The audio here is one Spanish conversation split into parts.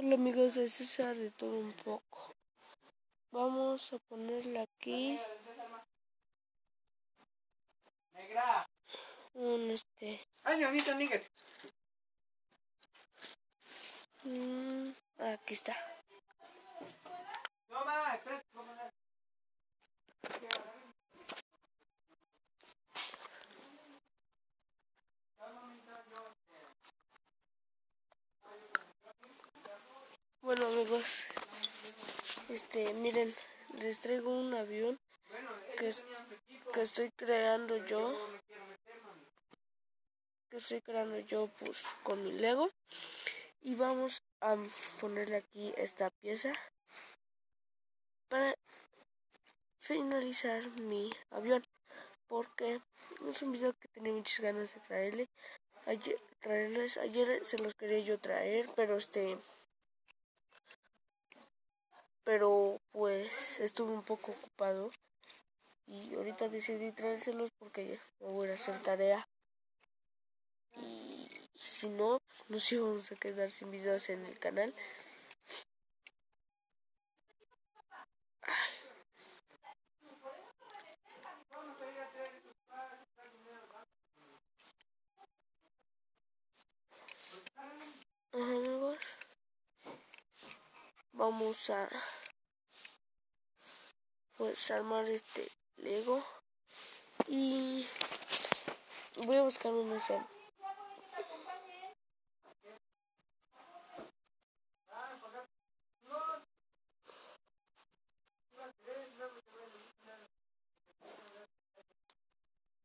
Hola amigos de César de todo un poco. Vamos a ponerle aquí un Ay, bonito níquel. Aquí está. No más, espérate. Bueno amigos, miren, les traigo un avión que estoy creando yo. Pues con mi Lego. Y vamos a ponerle aquí esta pieza para finalizar mi avión, porque es un video que tenía muchas ganas de traerles. Ayer se los quería yo traer, pero pues estuve un poco ocupado y ahorita decidí traérselos porque me voy a hacer tarea y si no, pues nos íbamos a quedar sin videos en el canal. Amigos, vamos a pues armar este Lego y voy a buscar una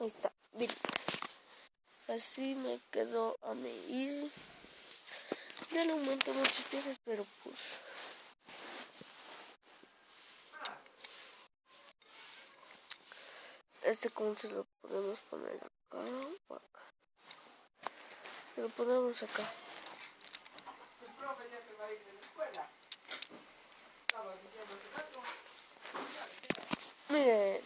ahí está, bien. Así me quedó a medir. Ya le aumenté muchas piezas, pero pues cómo se lo podemos poner acá o acá. Se lo ponemos acá. El profe ya se va a ir de la escuela. Estaba diciendo hace rato. Miren.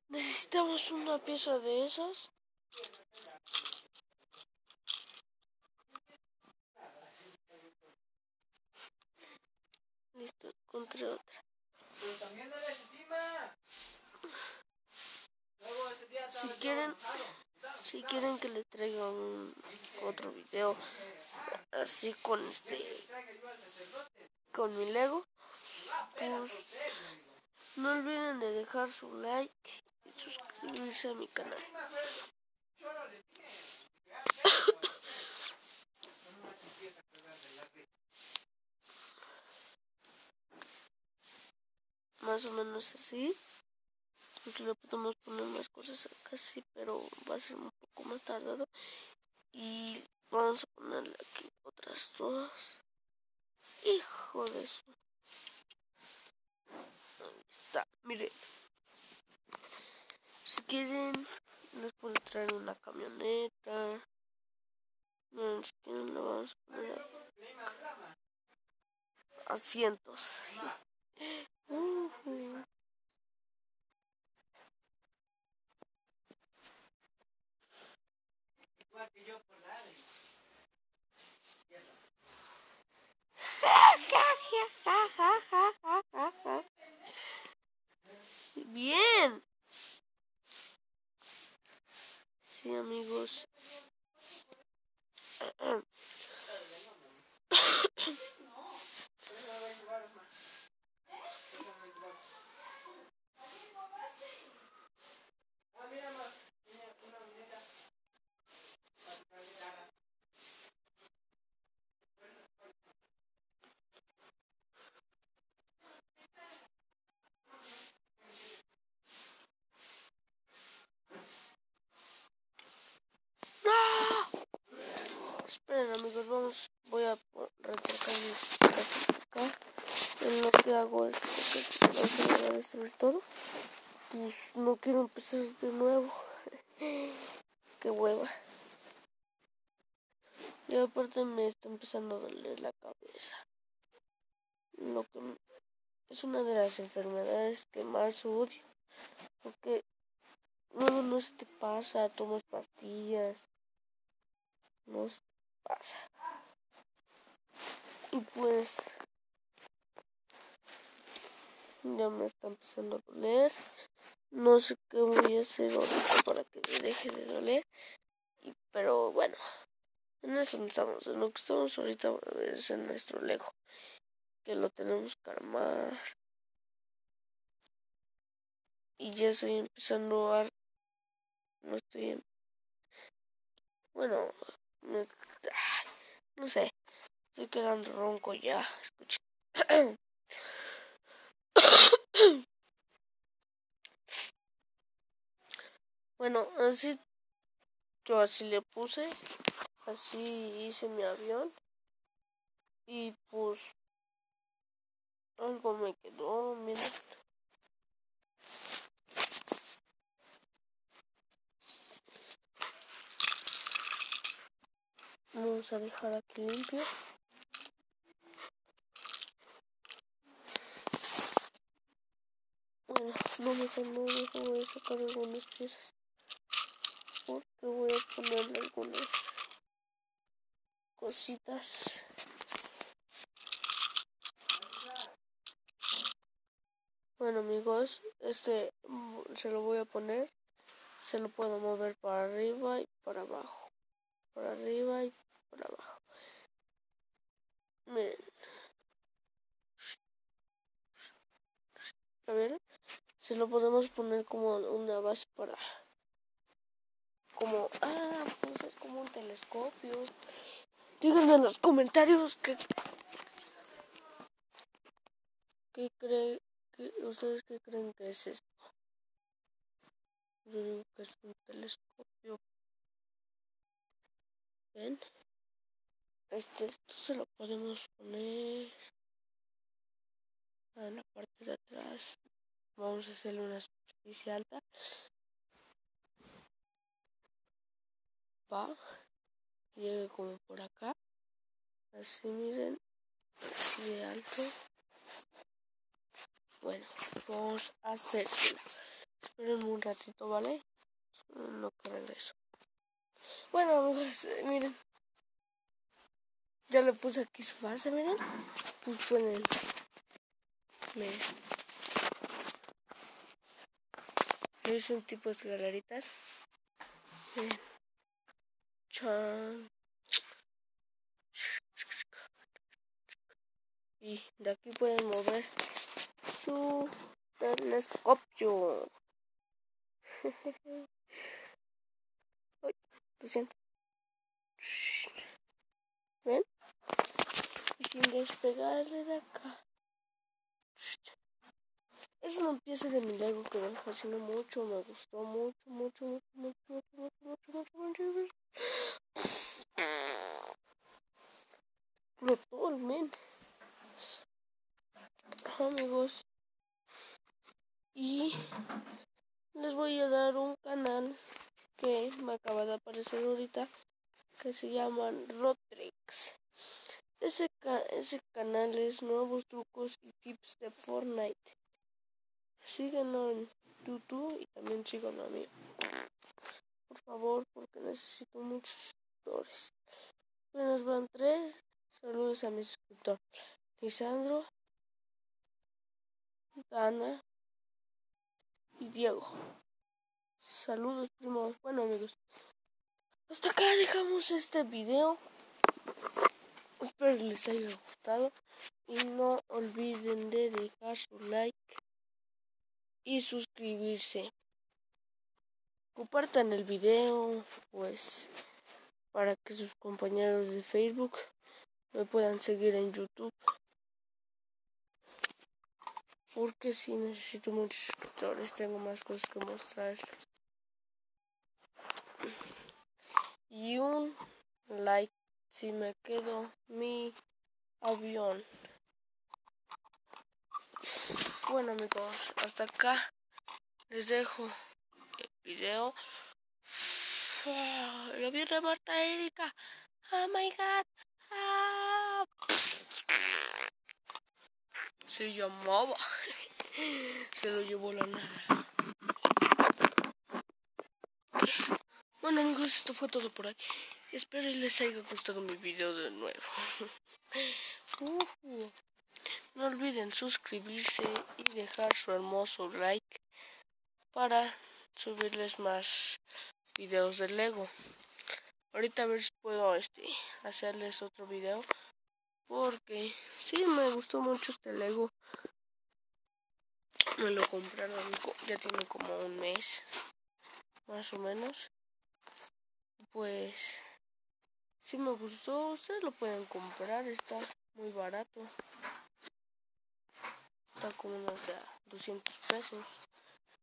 Necesitamos una pieza de esas. Listo, encontré otra. Pero también no les encima. Luego ese día Si quieren que les traiga otro video así con mi Lego, pues no olviden de dejar su like y suscribirse a mi canal. Más o menos así. Pues le podemos poner más cosas acá, sí, pero va a ser un poco más tardado. Y vamos a ponerle aquí otras dos. Hijo de su. Ahí está, miren. Si quieren, les puedo traer una camioneta. Miren, si quieren, le vamos a poner asientos. igual que yo por la ADE. Bien. sí, amigos. Esperen, amigos, voy a recargar mis datos acá. En lo que hago es porque se va a destruir todo. Pues no quiero empezar de nuevo. Qué hueva. Y aparte me está empezando a doler la cabeza. Lo que es una de las enfermedades que más odio. Porque luego no se te pasa, tomas pastillas. No se te pasa. Y pues ya me está empezando a doler. No sé qué voy a hacer ahorita para que me deje de doler. Pero bueno, en eso no estamos. En lo que estamos ahorita es en nuestro Lego. Que lo tenemos que armar. Y ya estoy empezando a... No estoy... Bueno, no sé. Estoy quedando ronco ya. Escucha. Bueno, así... Yo así le puse. Así hice mi avión. Y pues... Algo me quedó, miren. Vamos a dejar aquí limpio. Bueno, no voy a sacar algunas piezas. Porque voy a ponerle algunas cositas. Bueno, amigos, se lo voy a poner. Se lo puedo mover para arriba y para abajo. Para arriba y para abajo. Miren. A ver, se lo podemos poner como una base para... pues es como un telescopio. Díganme en los comentarios ustedes qué creen que es esto. Yo digo que es un telescopio. ¿Ven? Esto se lo podemos poner en la parte de atrás. Vamos a hacerle una superficie alta. Va. Llegue como por acá. Así, miren. Así de alto. Bueno, vamos a hacerla. Esperen un ratito, ¿vale? No que regreso. Bueno, amigos, miren. Ya le puse aquí su base, miren. Pues miren. Le hice un tipo de escaleritas. Miren. Chan. Y de aquí pueden mover su telescopio. Ay, lo siento. ¿Ven? Y sin despegarle de acá. Es una pieza de mi Lego que me fascinó mucho, me gustó mucho. Explotó el men. Amigos. Y les voy a dar un canal que me acaba de aparecer ahorita que se llama Rotrix. Ese canal es nuevos trucos y tips de Fortnite. Síguenlo en YouTube y también síganlo a mí. Por favor, porque necesito muchos suscriptores. Apenas van 3. Saludos a mis suscriptores. Lisandro, Dana y Diego. Saludos, primos. Bueno, amigos. hasta acá dejamos este video. Espero les haya gustado y no olviden de dejar su like y suscribirse. Compartan el video, pues, para que sus compañeros de Facebook me puedan seguir en YouTube. Porque si necesito muchos suscriptores, tengo más cosas que mostrar. Y un like si me quedo mi avión. Bueno amigos, hasta acá les dejo el video. El avión de Marta Erika. Oh my god. Ah. Se llamaba. Se lo llevó la nada. Bueno amigos, esto fue todo por ahí. Espero y les haya gustado mi video de nuevo. No olviden suscribirse y dejar su hermoso like para subirles más videos de Lego. Ahorita a ver si puedo hacerles otro video. Porque sí me gustó mucho este Lego. Me lo compraron, ya tiene como un mes, más o menos. Pues sí me gustó, ustedes lo pueden comprar, está muy barato. Está como unos de 200 pesos.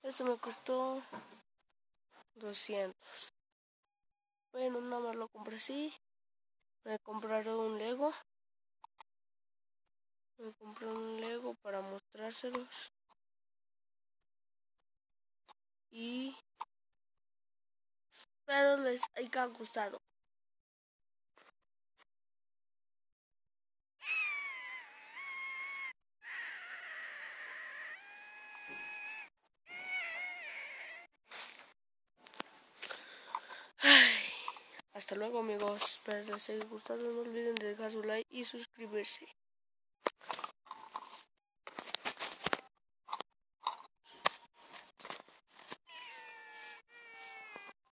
Este me costó 200. Bueno, nada más lo compré así. Me compré un Lego. Me compré un Lego para mostrárselos. Y espero les haya gustado. Hasta luego amigos, espero les haya gustado, no olviden de dejar su like y suscribirse.